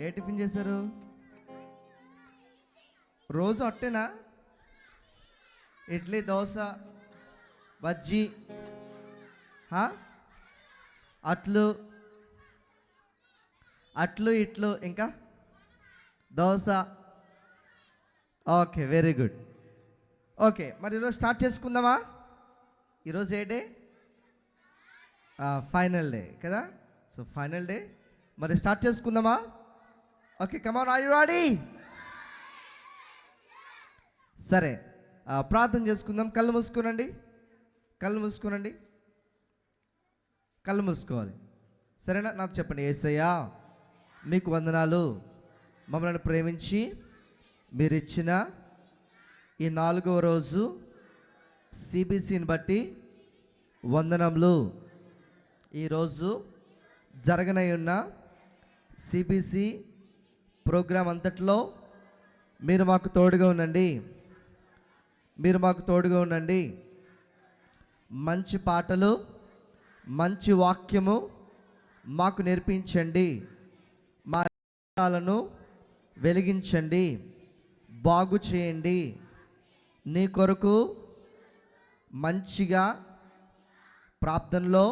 ఏ tiffin చేశారు? రోజు అట్టేనా? ఇడ్లీ, దోశ, బజ్జీ, అట్లు అట్లు ఇట్లు, ఇంకా dosa. Okay, very good. Okay, మరి ఈరోజు స్టార్ట్ చేసుకుందామా? ఈరోజు ఏ డే? ఫైనల్ డే కదా. సో ఫైనల్ డే, మరి స్టార్ట్ చేసుకుందామా? Okay, come on, are you ready? సరే, ప్రార్థన చేసుకుందాం. కళ్ళు మూసుకోనండి, కళ్ళు మూసుకోనండి, కళ్ళు మూసుకోవాలి. సరేనా? నాకు చెప్పండి. యేసయ్యా, మీకు వందనాలు. మమ్మల్ని ప్రేమించి మీరు ఇచ్చిన ఈ 4వ రోజు సిబిసిని బట్టి వందనములు. ఈరోజు జరగనై ఉన్న సిబిసి ప్రోగ్రాం అంతట్లో మీరు మాకు తోడుగా ఉండండి, మీరు మాకు తోడుగా ఉండండి. మంచి పాటలు, మంచి వాక్యము మాకు నేర్పించండి. మా జీవితాలను వెలిగించండి, బాగు చేయండి. నీ కొరకు మంచిగా ప్రార్థనలో,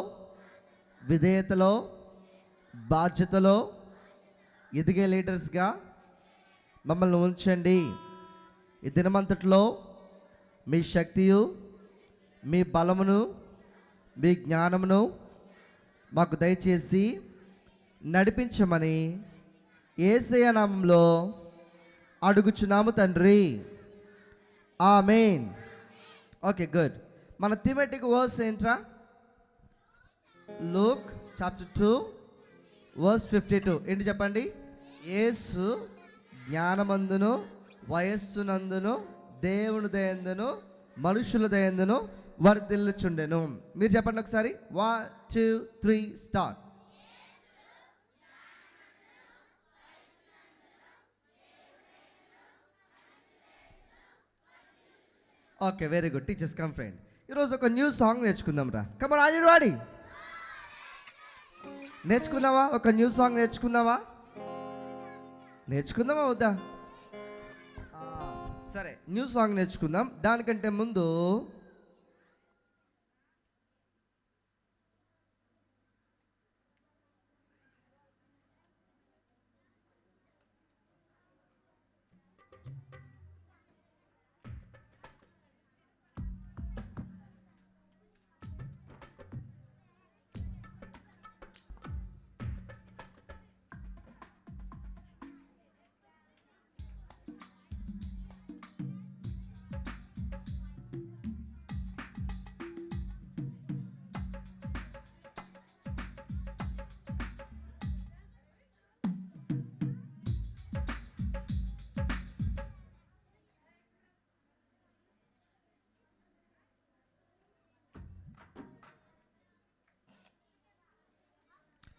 విధేయతలో, బాధ్యతలో ఎదిగే లీడర్స్గా మమ్మల్ని ఉంచండి. ఈ దినమంతట్లో మీ శక్తియు, మీ బలమును, మీ జ్ఞానమును మాకు దయచేసి నడిపించమని యేసయ్య నామములో అడుగుచున్నాము తండ్రి, ఆమేన్. Okay, good. మన థీమాటిక్ వర్స్ ఏంట్రా? Luke chapter 2 verse 52. ఏంటి చెప్పండి? యేసు జ్ఞానమందును, వయస్సునందును, దేవుని దయందును, మనుషుల దయందును వర్ధిల్లుచుండెను. మీరు చెప్పండి ఒకసారి. 1 2 3 start. Okay, very good. Teachers cum friend, ఈరోజు ఒక న్యూ సాంగ్ నేర్చుకుందాం రా. Come on, are you ready? నేర్చుకుందామా? ఒక న్యూ సాంగ్ నేర్చుకుందామా? నేర్చుకుందామా వద్దా? సరే, న్యూ సాంగ్ నేర్చుకుందాం. దానికంటే ముందు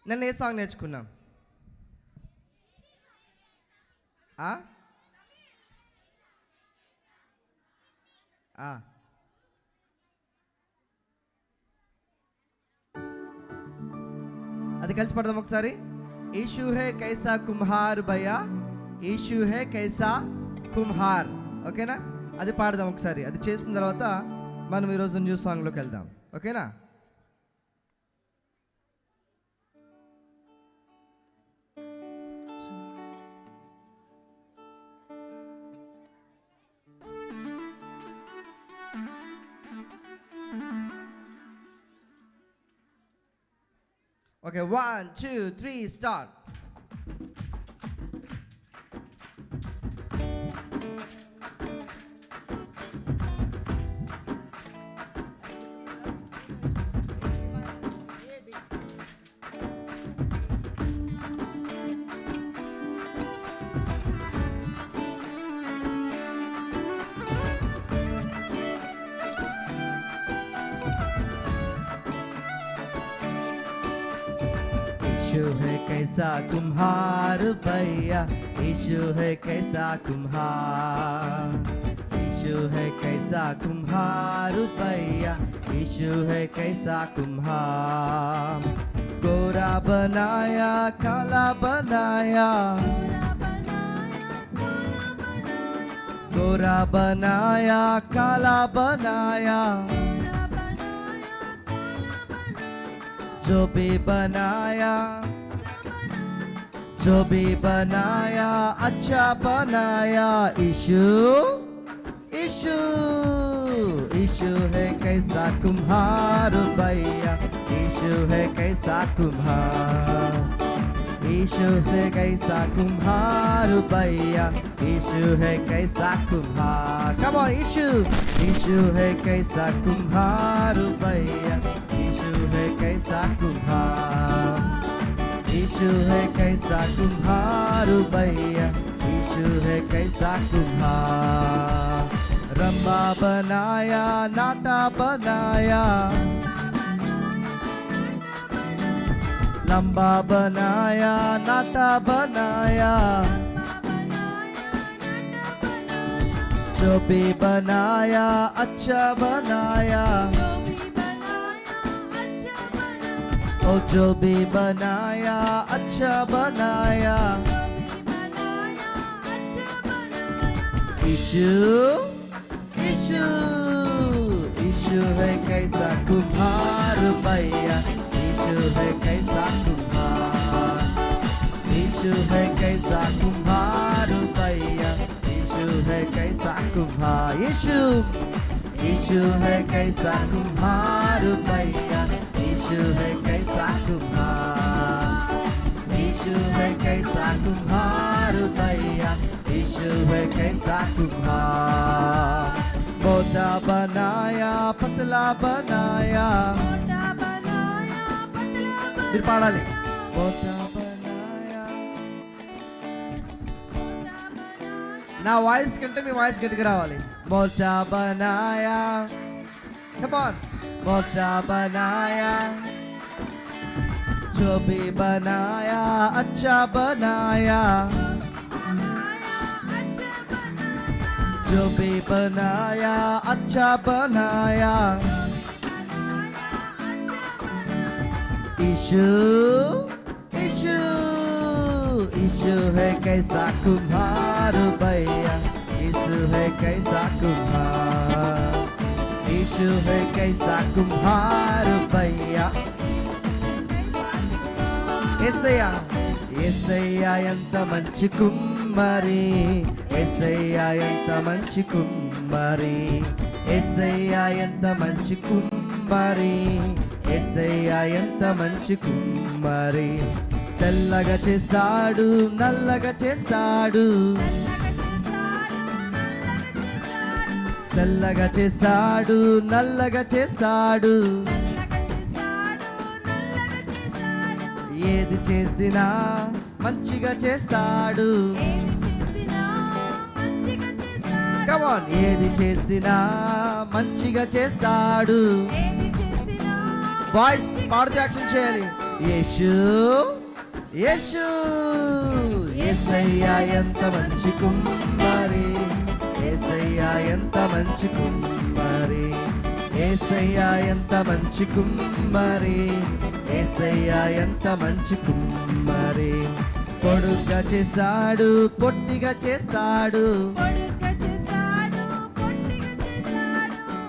నన్ను ఏ సాంగ్ నేర్చుకున్నాం? అది కలిసి పడదాం ఒకసారి. ఈషు హే కైసా కుమ్హార్ భయ్యా, ఈషు హే కైసా కుమ్హార్. ఓకేనా? అది పాడదాం ఒకసారి. అది చేసిన తర్వాత మనం ఈరోజు న్యూ సాంగ్లోకి వెళ్దాం. ఓకేనా? Okay, 1 2 3 start. यीशु है कैसा कुम्हार भैया, यीशु है कैसा कुम्हार, यीशु है कैसा कुम्हार भैया, यीशु है कैसा कुम्हार। गोरा बनाया काला बनाया, गोरा बनाया काला बनाया, जो भी बनाया अच्छा बनाया। यीशु यीशु यीशु है कैसा कुम्हार भैया, यीशु है कैसा कुम्हार, यीशु से कैसा कुम्हार भैया, यीशु है कैसा कुम्हार। कम ऑन यीशु, यीशु है कैसा कुम्हार भैया, यीशु है कैसा कुम्हार, यीशु है कैसा कुम्हार भैया, यीशु है कैसा कुम्हार। रंबा बनाया नाटा बनाया, लंबा बनाया नाटा बनाया, जो भी बनाया अच्छा बनाया, ओ जो भी बनाया अच्छा बनाया। यीशु यीशु यीशु है कैसा कुम्हार भैया, यीशु है कैसा कुम्हार, यीशु है कैसा कुम्हार भैया, यीशु है कैसा कुम्हार। यीशु यीशु है कैसा कुम्हार भैया, यीशु है कैसा कुम्हार, यीशु है कैसा कुम्हार भैया, यीशु है कैसा कुम्हार। मोटा बनाया पतला बनाया, फिर पाड़ाले मोटा बनाया। నా వాయిస్ కంటే మీ వాయిస్ గట్టిగా రావాలి. मोटा बनाया, come on, मोटा बनाया, जो भी बनाया अच्छा बनाया, जो भी बनाया अच्छा बनाया। यीशु यीशु यीशु है कैसा कुम्हार भैया, यीशु है कैसा कुम्हार, यीशु है कैसा कुम्हार भैया। యేసయ్యా యేసయ్యా ఎంత మంచి కుమ్మరి, యేసయ్యా ఎంత మంచి కుమ్మరి, యేసయ్యా ఎంత మంచి కుమ్మరి, యేసయ్యా ఎంత మంచి కుమ్మరి। తెల్లగా చేశాడు నల్లగా చేశాడు, తెల్లగా చేశాడు నల్లగా చేశాడు, ఏది చేసినా మంచిగా చేస్తాడు। కమ్ ఆన్, ఏది చేసినా మంచిగా చేస్తాడు। వాయిస్ పాడుతూ యాక్షన్ చేయాలి. యేసు యేసు యేసయ్యా ఎంత మంచి కుమ్మరి, యేసయ్యా ఎంత మంచి కుమ్మరి, యేసయ్యా ఎంత మంచి కుమ్మరి, యేసయ్యా ఎంత మంచి కుమ్మరి। పొడుగ్గా చేశాడు పొట్టిగా చేశాడు,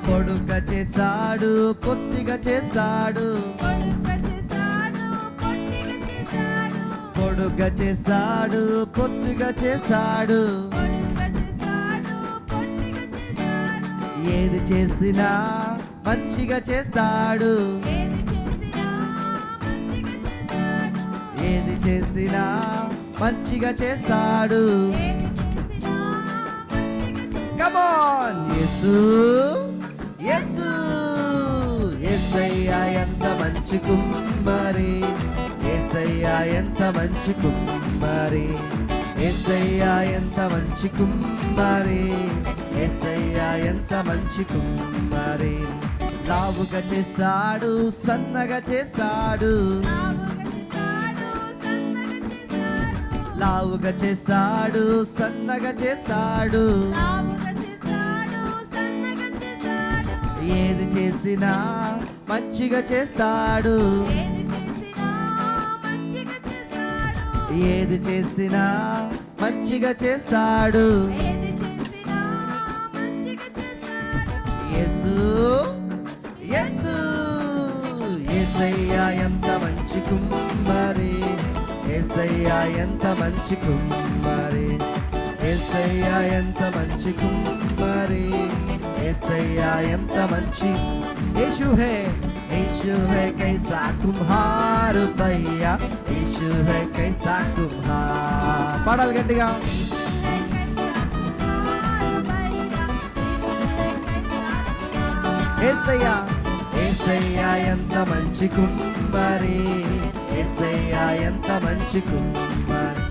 పొడుగ్గా చేశాడు పొట్టిగా చేశాడు, పొడుగ్గా చేశాడు పొట్టిగా చేశాడు। ఏది చేసినా మంచిగా చేస్తాడు, ఏది చేసినా మంచిగా చేస్తాడు। కమ్ ఆన్, యేసు యేసు యేసయ్యా ఎంత మంచి కుమ్మరి, యేసయ్యా ఎంత మంచి కుమ్మరి, యేసయ్యా ఎంత మంచి కుమ్మరి, యేసయ్యా ఎంత మంచి కుమ్మరి। లావుగా చేశాడు సన్నగా చేశాడు, లావుగా చేశాడు సన్నగా చేశాడు, ఏది చేసినా మంచిగా చేస్తాడు, ఏది చేసినా మంచిగా చేస్తాడు. యేసు యేసు యేసయ్యా ఎంత మంచి కుమ్మరి, యేసయ్యా ఎంత మంచి కుమ్మరి, యేసయ్యా ఎంత మంచి కుమ్మరి, యేసయ్యా ఎంత మంచి. యేసు హే కైసా కుమ్హార్ భయ్యా, యేసు హే కైసా కుమ్హార్. పాడాలి గట్టిగా. యేసయ్యా యేసయ్యా ఎంత మంచి కుమ్మరి, యేసయ్యా ఎంత మంచి కుమ్మరి,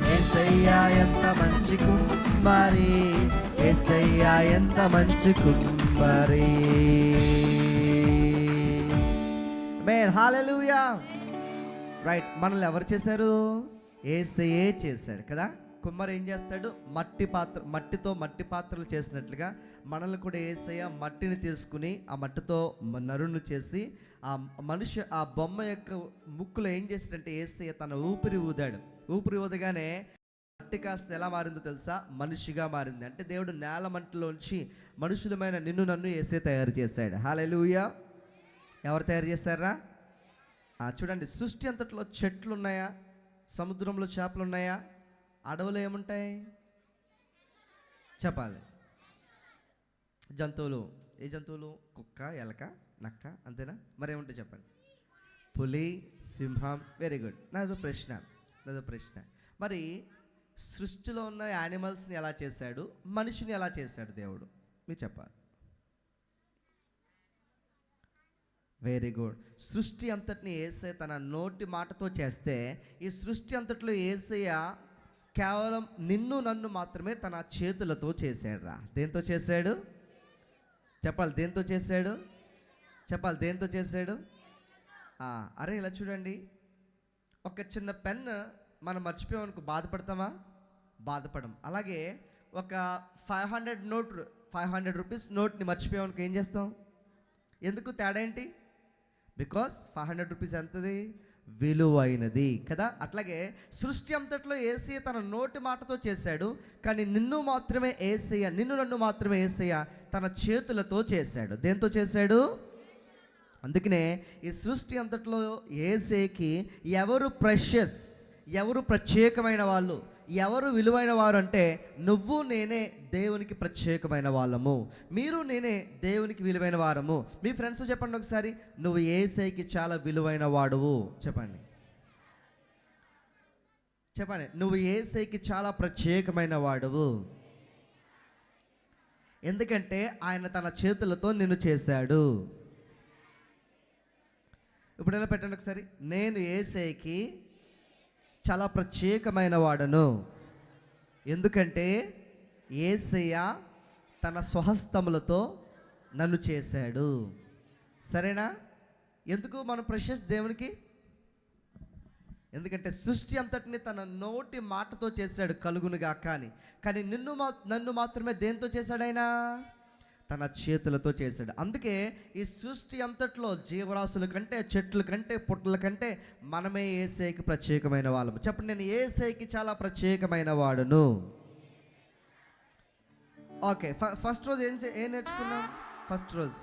యేసయ్యా ఎంత మంచి కుమ్మరి, యేసయ్యా ఎంత మంచి కుమ్మరి. ఆమేన్, హల్లెలూయా. రైట్, మనల్ని ఎవరు చేశారు? యేసయ్యే చేశాడు కదా. కుమ్మరి ఏం చేస్తాడు? మట్టితో మట్టి పాత్రలు చేసినట్లుగా మనల్ని కూడా యేసయ్య మట్టిని తీసుకుని ఆ మట్టితో నరును చేసి ఆ బొమ్మ యొక్క ముక్కులో ఏం చేశాడంటే యేసయ్య తన ఊపిరి ఊదాడు. ఊపిరి ఊదగానే మట్టి కాస్త ఎలా మారిందో తెలుసా? మనిషిగా మారింది. అంటే దేవుడు నేల మంటలోంచి మనుషులమైన నిన్ను నన్ను యేసయ్య తయారు చేశాడు. హల్లెలూయా. ఎవరు తయారు చేశారా? చూడండి, సృష్టి అంతట్లో చెట్లు ఉన్నాయా? సముద్రంలో చేపలు ఉన్నాయా? అడవులు ఏముంటాయి చెప్పాలి? జంతువులు. ఏ జంతువులు? కుక్క, ఎలక, నక్క, అంతేనా? మరేముంటాయి చెప్పండి? పులి, సింహం. Very good. నాదో ప్రశ్న. మరి సృష్టిలో ఉన్న యానిమల్స్ని ఎలా చేశాడు? మనిషిని ఎలా చేశాడు దేవుడు? మీరు చెప్పాలి. Very good. సృష్టి అంతటిని యేసయ్య తన నోటి మాటతో చేస్తే, ఈ సృష్టి అంతట్లో యేసయ్య కేవలం నిన్ను నన్ను మాత్రమే తన చేతులతో చేశాడు రా. దేంతో చేశాడు చెప్పాలి? దేంతో చేశాడు చెప్పాలి? దేంతో చేశాడు? అరే ఇలా చూడండి, ఒక చిన్న పెన్ మనం మర్చిపోయామనుకో బాధపడతామా? బాధపడం. అలాగే ఒక 500 రూపీస్ నోట్ని మర్చిపోయామనుకో ఏం చేస్తాం? ఎందుకు? తేడా ఏంటి? బికాస్ 500 రూపీస్ ఎంతది? విలువైనది కదా. అట్లాగే సృష్టి అంతట్లో యేసయ్య తన నోటి మాటతో చేశాడు, కానీ నిన్ను నన్ను మాత్రమే యేసయ్య తన చేతులతో చేశాడు. దేంతో చేశాడు? అందుకనే ఈ సృష్టి అంతట్లో యేసయ్యకి ఎవరు ప్రెషియస్, ఎవరు ప్రత్యేకమైన వాళ్ళు, ఎవరు విలువైన వారు అంటే నువ్వు నేనే దేవునికి ప్రత్యేకమైన వాళ్ళము, మీరు నేనే దేవునికి విలువైన వారము. మీ ఫ్రెండ్స్ చెప్పండి ఒకసారి, నువ్వు యేసయ్యకి చాలా విలువైన వాడువు. చెప్పండి. నువ్వు యేసయ్యకి చాలా ప్రత్యేకమైన వాడువు. ఎందుకంటే ఆయన తన చేతులతో నిన్ను చేశాడు. ఇప్పుడు ఎలా పెట్టండి ఒకసారి, నేను యేసయ్యకి చాలా ప్రత్యేకమైన వాడను, ఎందుకంటే యేసయ్య తన స్వహస్తములతో నన్ను చేశాడు. సరేనా? ఎందుకు మనం ప్రెషియస్ దేవునికి? ఎందుకంటే సృష్టి అంతటిని తన నోటి మాటతో చేశాడు, కలుగునుగా. కానీ నన్ను మాత్రమే దేంతో చేశాడు? ఆయన తన చేతులతో చేశాడు. అందుకే ఈ సృష్టి అంతట్లో జీవరాశుల కంటే, చెట్ల కంటే, పుట్టల కంటే మనమే యేసయ్యకి ప్రత్యేకమైన వాళ్ళము. చెప్పండి, నేను యేసయ్యకి చాలా ప్రత్యేకమైన వాడును. ఓకే, ఫస్ట్ రోజు ఏం నేర్చుకున్నాం? ఫస్ట్ రోజు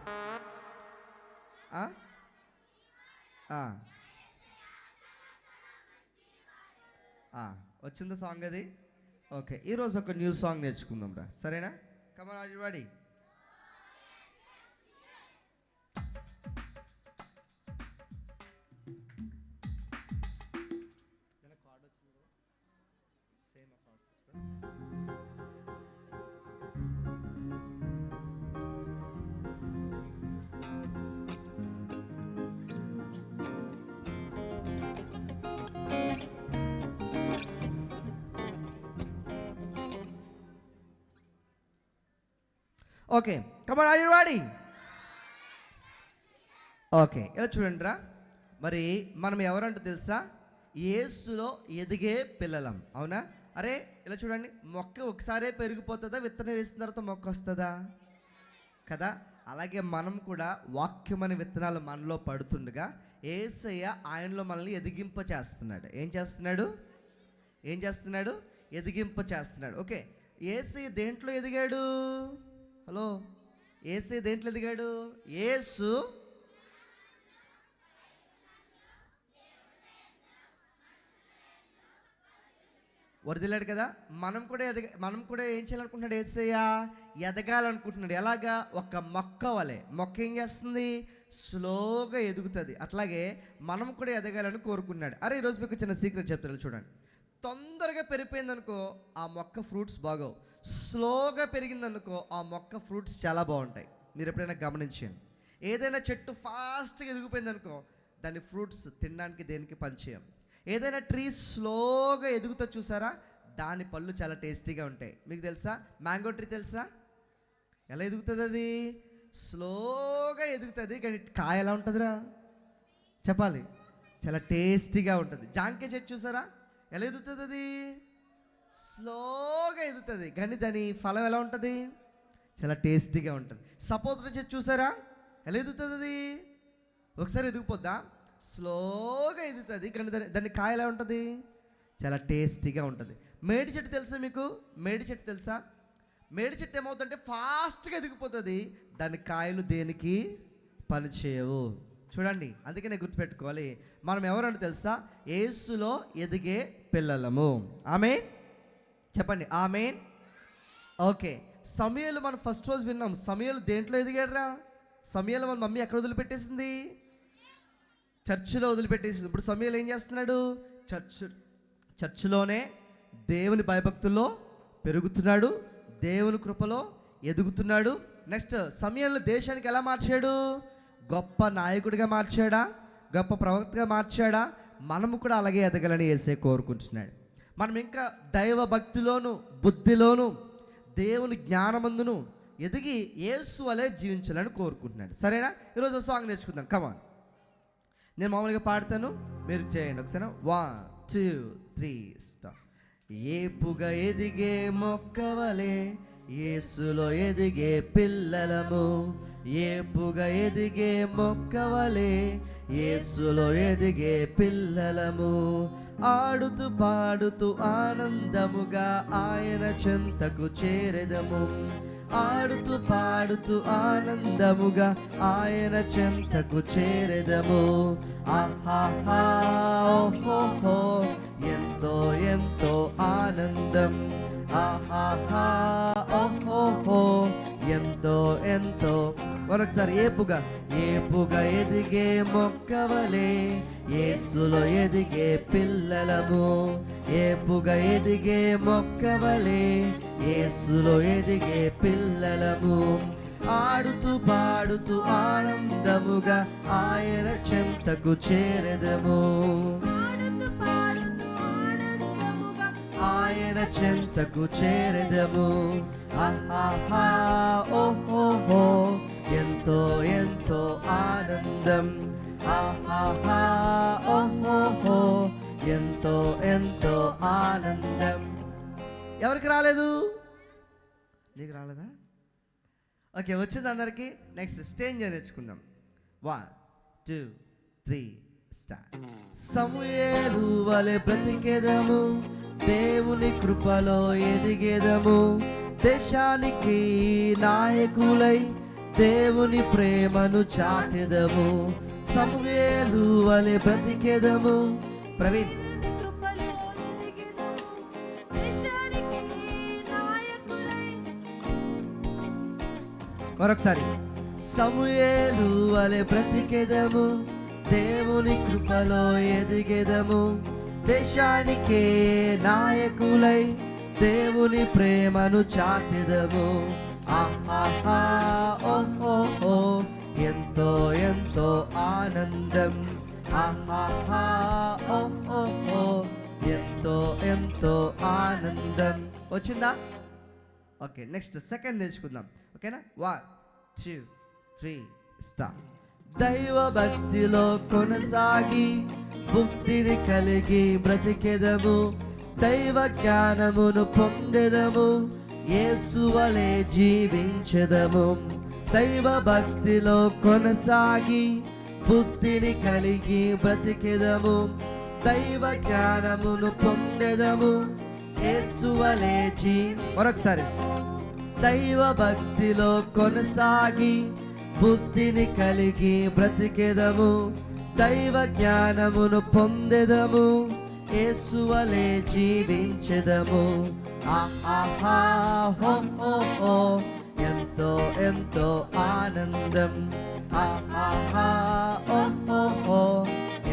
వచ్చింది సాంగ్ అది. ఓకే, ఈరోజు ఒక న్యూ సాంగ్ నేర్చుకుందాం రా. సరేనా? Come on everybody. Okay, come on, are you ready? Okay, ఇలా చూడండి రా. మరి మనం ఎవరంటో తెలుసా? యేసులో ఎదిగే పిల్లలం. అవునా? అరే ఇలా చూడండి, మొక్క ఒకసారే పెరిగిపోతుందా? విత్తనం వేసిన తర్వాత మొక్క వస్తుందా? కదా. అలాగే మనం కూడా వాక్యమనే విత్తనాలు మనలో పడుతుండగా యేసయ్య ఆయనలో మనల్ని ఎదిగింప చేస్తున్నాడు. ఏం చేస్తున్నాడు? ఏం చేస్తున్నాడు? ఎదిగింప చేస్తున్నాడు. ఓకే, యేసు దేంట్లో ఎదిగాడు? హలో, యేసు దేంట్లో ఎదిగాడు? యేసు వరదిలాడు కదా. మనం కూడా ఏం చేయాలనుకుంటున్నాడు? యేసయ్య ఎదగాలనుకుంటున్నాడు. ఎలాగా? ఒక మొక్క వలె. మొక్క ఏం చేస్తుంది? స్లోగా ఎదుగుతుంది. అట్లాగే మనం కూడా ఎదగాలని కోరుకున్నాడు. అరే, ఈరోజు మీకు చిన్న సీక్రెట్ చెప్తాను చూడండి. తొందరగా పెరిగిపోయిందనుకో ఆ మొక్క ఫ్రూట్స్ బాగోవు. స్లోగా పెరిగిందనుకో ఆ మొక్క ఫ్రూట్స్ చాలా బాగుంటాయి. మీరు ఎప్పుడైనా గమనించండి. ఏదైనా చెట్టు ఫాస్ట్గా ఎదిగిపోయిందనుకో దాని ఫ్రూట్స్ తినడానికి దేనికి పనిచేయం. ఏదైనా ట్రీ స్లోగా ఎదుగుతా చూసారా, దాని పళ్ళు చాలా టేస్టీగా ఉంటాయి. మీకు తెలుసా? మ్యాంగో ట్రీ తెలుసా? ఎలా ఎదుగుతుంది? అది స్లోగా ఎదుగుతుంది, కానీ కాయ ఎలా ఉంటుందిరా చెప్పాలి? చాలా టేస్టీగా ఉంటుంది. జాంకాయ చెట్టు చూసారా, ఎలా ఎదుగుతుంది? అది స్లోగా ఎదుగుతుంది, కానీ దాని ఫలం ఎలా ఉంటుంది? చాలా టేస్టీగా ఉంటుంది. సపోటా చెట్టు చూసారా, ఎలా ఎదుగుతుంది? అది ఒకసారి ఎదిగిపోద్దా? స్లోగా ఎదుగుతుంది, కానీ దాని కాయ ఎలా ఉంటుంది? చాలా టేస్టీగా ఉంటుంది. మేడి చెట్టు తెలుసా మీకు? మేడి చెట్టు తెలుసా? మేడి చెట్టు ఏమవుతుందంటే ఫాస్ట్గా ఎదిగిపోతుంది, దాని కాయలు దేనికి పనిచేయవు. చూడండి, అందుకే నేను గుర్తుపెట్టుకోవాలి, మనం ఎవరంటే తెలుసా? యేసులో ఎదిగే పిల్లలము. ఆమేన్ చెప్పండి, ఆమేన్. ఓకే, సమూయేలు మనం ఫస్ట్ రోజు విన్నాం. సమూయేలు దేంట్లో ఎదిగాడురా? సమూయేలు మన మమ్మీ ఎక్కడ వదిలిపెట్టేసింది? చర్చిలో వదిలిపెట్టేసింది. ఇప్పుడు సమూయేలు ఏం చేస్తున్నాడు? చర్చిలోనే దేవుని భయభక్తుల్లో పెరుగుతున్నాడు, దేవుని కృపలో ఎదుగుతున్నాడు. నెక్స్ట్, సమూయేలు దేశానికి ఎలా మార్చాడు? గొప్ప నాయకుడిగా మార్చాడా? గొప్ప ప్రవక్తగా మార్చాడా? మనము కూడా అలాగే ఎదగాలని యేసే కోరుకుంటున్నాడు. మనం ఇంకా దైవ భక్తిలోను బుద్ధిలోను దేవుని జ్ఞానమందును ఎదిగి యేసు వలె జీవించాలని కోరుకుంటున్నాడు. సరేనా? ఈరోజు సాంగ్ నేర్చుకుందాం. కమాన్, నేను మామూలుగా పాడతాను, మీరు చేయండి ఒకసారి. 1 2 3 స్టార్ట్. ఏపుగా ఎదిగే మొక్కవలే యేసులో ఎదిగే పిల్లలము. ఏపుగా ఎదిగే మొక్కవలే యేసులో ఎదిగే పిల్లలము. ఆడుతూ పాడుతూ ఆనందముగా ఆయన చెంతకు చేరెదము. ఆడుతూ పాడుతూ ఆనందముగా ఆయన చెంతకు చేరెదము. ఆహాహా ఓహోహో ఎంతో ఎంతో ఆనందం. ఆహాహా ఓహోహో ఎంతో ఎంతో. మరొకసారి, ఏపుగా ఎదిగే మొక్కవలే యేసులో ఎదిగే పిల్లలము. ఏపుగా ఎదిగే మొక్కవలే యేసులో ఎదిగే పిల్లలము. ఆడుతూ పాడుతూ ఆనందముగా ఆయన చెంతకు చేరెదము. ఆయన చెంతకు చేరెదము. ఆహాహా ఓహోహో ఎంతో ఎంతో ఆనందం. ఆహాహా ఓహోహో ఎంతో ఎంతో ఆనందం. ఎవరికి రాలేదు? నీకు రాలేదా? ఓకే, వచ్చింది అందరికీ. నెక్స్ట్ స్టేజ్ నేర్చుకుందాం. 1 2 3 స్టార్ట్. సమూయేలు వలె బ్రతికెదము, దేవుని కృపలో ఎదిగెదము. దేశానికి నాయకులై దేవుని ప్రేమను చాటెదము. సమూయేలు వలె బ్రతికెదము. ప్రవీణ్, మరొకసారి. సమూయేలు వలె బ్రతికెదము, దేవుని కృపలో ఎదిగెదము. దేశానికే నాయకులై దేవుని ప్రేమను చాటెదము. ఆహాహా ఓహోహో ఎంతో ఎంతో ఆనందం. ఆహాహా ఓహోహో ఎంతో ఎంతో ఆనందం. వచ్చిందా? ఓకే, నెక్స్ట్ సెకండ్ నేర్చుకుందాం. ఓకేనా? 1 2 3 స్టార్ట్. దైవ భక్తిలో కొనసాగి బుద్ధిని కలిగి బ్రతికెదము. దైవ జ్ఞానమును పొందెదము, యేసు వలె జీవించెదము. దైవ భక్తిలో కొనసాగి బుద్ధిని కలిగి బ్రతికెదము. దైవ జ్ఞానమును పొందెదము, యేసువలే మరొకసారి. దైవ భక్తిలో కొనసాగి బుద్ధిని కలిగి బ్రతికెదము, దైవ జ్ఞానమును పొందెదము, యేసువలే జీవించెదము. ఆహా హో హో హో, ఎంతో ఎంతో ఆనందం. ఆహా ఓ హో హో,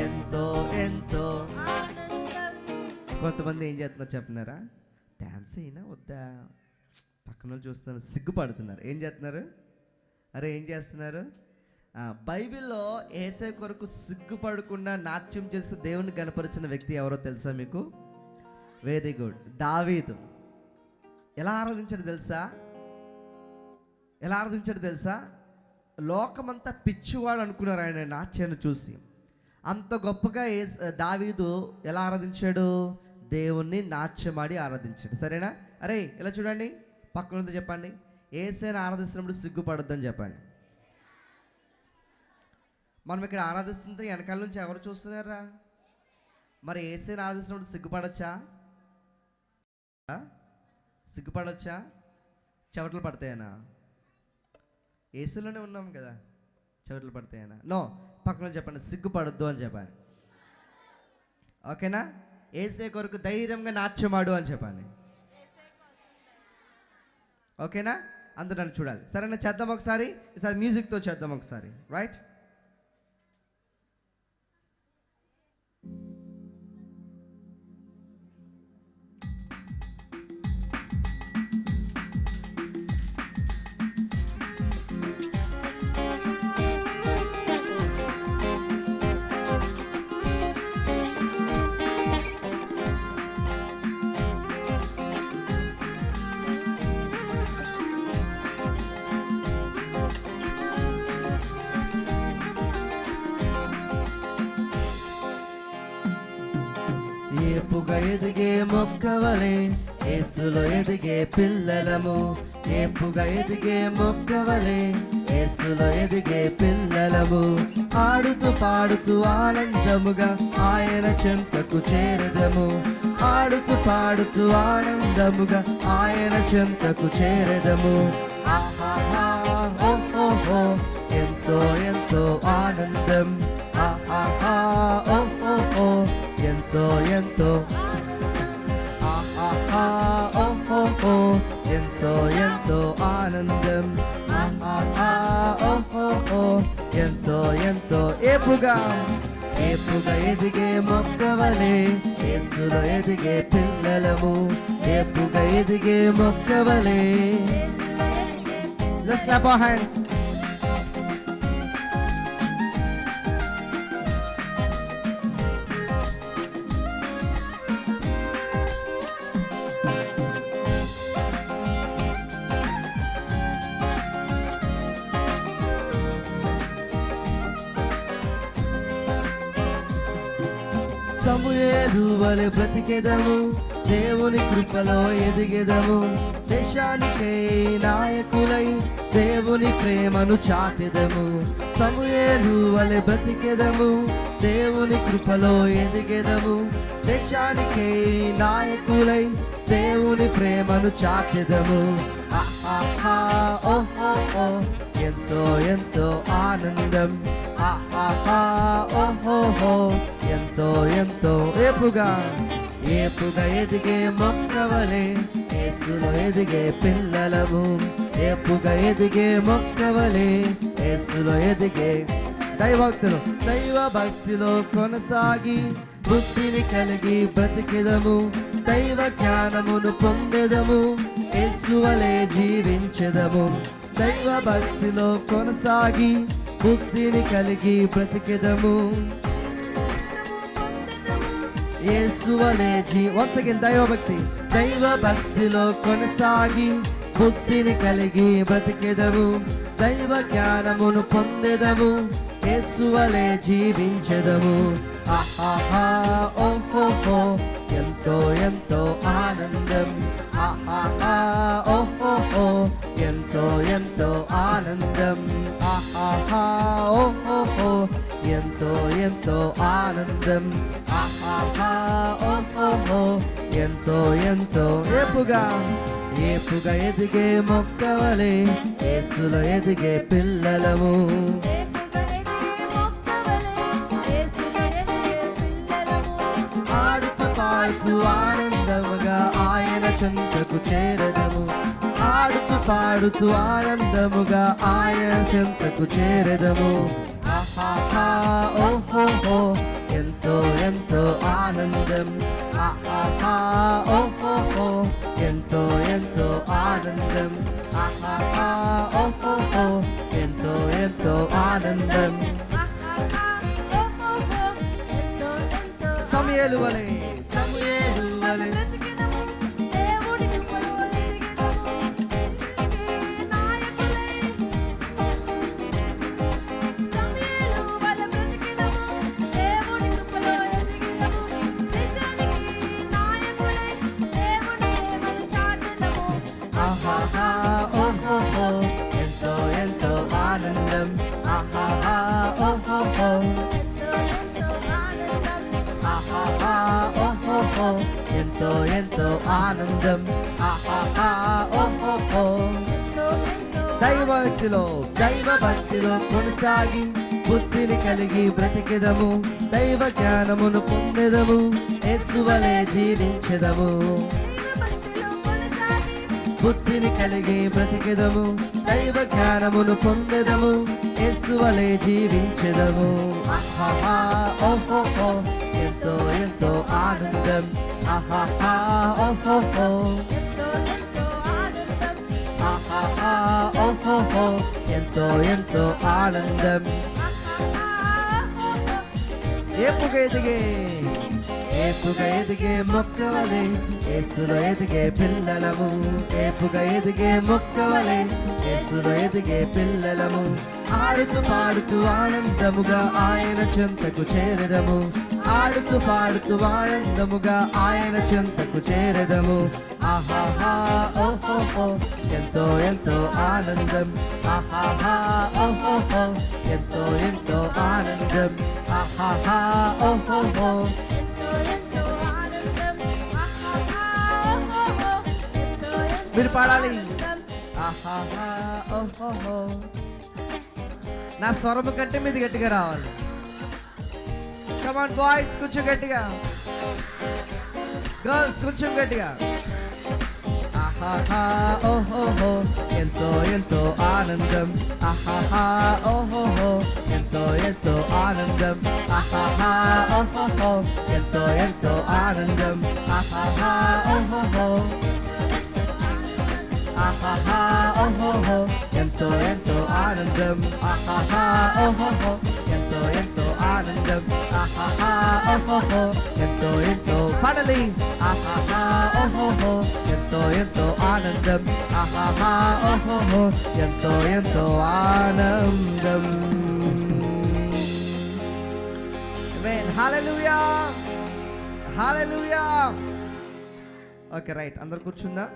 ఎంతో ఎంతో. కొంతమంది ఏం చేస్తున్నారు చెప్పినారా? డ్యాన్స్ అయినా వద్దా? పక్కన వాళ్ళు చూస్తున్నారు, సిగ్గుపడుతున్నారు. ఏం చేస్తున్నారు? అరే ఏం చేస్తున్నారు? బైబిల్లో యేసయ్య కొరకు సిగ్గుపడకుండా నాట్యం చేసి దేవుని గణపరిచిన వ్యక్తి ఎవరో తెలుసా మీకు? వెరీ గుడ్, దావీదు. ఎలా ఆరాధించాడు తెలుసా? ఎలా ఆరాధించాడు తెలుసా? లోకమంతా పిచ్చివాడు అనుకున్నారు ఆయన నాట్యాన్ని చూసి. అంత గొప్పగా దావీదు ఎలా ఆరాధించాడు? దేవుణ్ణి నాట్యమాడి ఆరాధించాడు. సరేనా? అరే ఇలా చూడండి, పక్కన చెప్పండి, యేసయ్యని ఆరాధిస్తున్నప్పుడు సిగ్గుపడొద్దని చెప్పండి. మనం ఇక్కడ ఆరాధిస్తుంటే వెనకాల నుంచి ఎవరు చూస్తున్నారా? మరి యేసయ్యని ఆరాధిస్తున్నప్పుడు సిగ్గుపడొచ్చా? సిగ్గుపడొచ్చా? చెవటలు పడతాయనా? యేసులోనే ఉన్నాం కదా, చెవటలు పడతాయనా? నో, పక్కన చెప్పండి, సిగ్గుపడొద్దు అని చెప్పండి. ఓకేనా? యేసయ్య కొరకు ధైర్యంగా నాట్యమాడు అని చెప్పండి. ఓకేనా? అందరూ నన్ను చూడాలి. సరేనా? చేద్దాం ఒకసారి. ఈసారి మ్యూజిక్తో చేద్దాం ఒకసారి. రైట్? ఏపుగా ఎదిగే మొక్కవలే యేసులో ఎదిగే పిల్లలము, ఏపుగా ఎదిగే మొక్కవలే యేసులో ఎదిగే పిల్లలము. ఆడుతూ పాడుతూ ఆనందముగా ఆయన చెంతకు చేరదము, ఆడుతూ పాడుతూ ఆనందముగా ఆయన చెంతకు చేరదము. ఆహా ఓ ఓ ఓ, ఎంతో ఎంతో ఆనందం. ఆహా ఓ ఓ ఓ, ఎంతో ఎంతో. ఆహా ఓ ఓ ఓ, ఎంతో ఎంతో ఆనందం. ఆహా ఓ ఓ ఓ, ఎంతో ఎంతో. ఏపుగా ఏపుగా ఎదిగే మొక్కవలే యేసులో ఎదిగే పిల్లలము, ఏపుగా ఎదిగే మొక్కవలే. Let's clap our hands. సమూయేలు వలె బ్రతికెదము, దేవుని కృపలో ఎదిగెదము, దేశానికై నాయకులై దేవుని ప్రేమను చాటెదము. సమూయేలు వలె బ్రతికెదము, దేవుని కృపలో ఎదిగెదము, దేశానికై నాయకులై దేవుని ప్రేమను చాటెదము. ఆహా ఓ ఓ ఓ, ఎంతో ఎంతో ఆనందం. ఆహా ఓ ఓ ఓ, ఎంతో ఎంతో. ఏపుగా ఏపుగా ఎదిగే మొక్కవలే యేసులో ఎదిగే పిల్లలము, ఏపుగా ఎదిగే మొక్కవలే యేసులో ఎదిగే దైవభక్తులు. దైవ భక్తిలో కొనసాగి బుద్ధిని కలిగి బ్రతికెదము, దైవ జ్ఞానమును పొందెదము, యేసువలే జీవించెదము. దైవ భక్తిలో కొనసాగి బుద్ధిని కలిగి బ్రతికెదము, యేసువలే once again దైవభక్తి. దైవ భక్తిలో కొనసాగి బుద్ధిని కలిగి బ్రతికెదము, దైవ జ్ఞానమును పొందెదము, యేసువలే జీవించెదము. ఆహా ఓ హో హో, ఎంతో ఎంతో ఆనందం. ఆహా ఓ హో హో, ఎంతో ఎంతో ఆనందం. ఆహా ఓ హో హో, ఎంతో ఎంతో ఆనందం. ఆహా ఎంతో ఏపుగా ఎదిగే మొక్కవలే యేసులో ఎదిగే పిల్లలము. ఆడుతూ పాడుతూ ఆనందముగా ఆయన చెంతకు చేరదము. ఆడుతూ పాడుతూ ఆనందముగా ఆయన చెంతకు చేరదము. ఆహాహా ఓహోహో ఎంతో ఎంతో ఆనందం. ఆహాహా ఓహోహో ఎంతో ఎంతో ఆనందం. ఆహాహా ఓహోహో ఎంతో ఎంతో ఆనందం. సమూయేలు వలె ఎంతో ఎంతో ఆనందం. ఆహాహా ఓహోహో ఆహాహా ఓహోహో ఎంతో ఎంతో ఆనందం. ఆహాహా ఓహోహో దైవభక్తిలో కొనసాగి బుద్ధిని కలిగి బ్రతికెదము. దైవ జ్ఞానమును పొందెదము. యేసువలే జీవించెదము. బుద్ధిని కలిగి బ్రతికెదము. దైవ జ్ఞానమును పొందెదము. యేసువలే జీవించెదము. ఆహాహా ఓహోహో ఎంతో ఎంతో ఆనందం. ఆహాహా ఓహోహో ఆహాహా ఓహోహో ఎంతో ఎంతో ఆనందం. ఏపుగా ఎదిగే మొక్కవలే యేసులో ఎదిగే పిల్లలము. ఏపుగా ఎదిగే మొక్కవలే యేసులో ఎదిగే పిల్లలము. ఆడుతూ పాడుతూ ఆనందముగా ఆయన చెంతకు చేరదము. ఆడుతూ పాడుతూ ఆనందముగా ఆయన చెంతకు చేరదము. ఆహాహా ఓహోహో ఎంతో ఎంతో ఆనందం. ఆహాహా ఓహోహో ఎంతో ఎంతో ఆనందం. ఆహాహా ఓహోహో మీరు పాడాలి. ఆహాహా ఓహోహో నా స్వరము కంటే మీది గట్టిగా రావాలి. కమాన్ బాయ్స్ కొంచెం గట్టిగా, గర్ల్స్ కొంచెం గట్టిగా. ఆహాహా ఓహోహో ఎంతో ఎంతో ఆనందం. ఆహాహా ఓహోహో ఎంతో ఎంతో ఆనందం. ఆహాహా ఓహోహో ఎంతో ఎంతో ఆనందం. ఆహాహా ఓహోహో ఆహాహా ఓహోహో ఎంతో ఎంతో ఆనందం. ఆహాహా ఓహోహో ఎంతో ఎంతో ఆనందం. ఆహాహా ఓహోహో ఎంతో ఎంతో పాడాలి. ఆహాహా ఓహోహో ఎంతో ఎంతో ఆనందం. ఆహాహా ఓహోహో ఎంతో ఎంతో ఆనందం. ఆమేన్. హల్లెలూయా హల్లెలూయా. ఓకే రైట్, అందరు కూర్చుందా?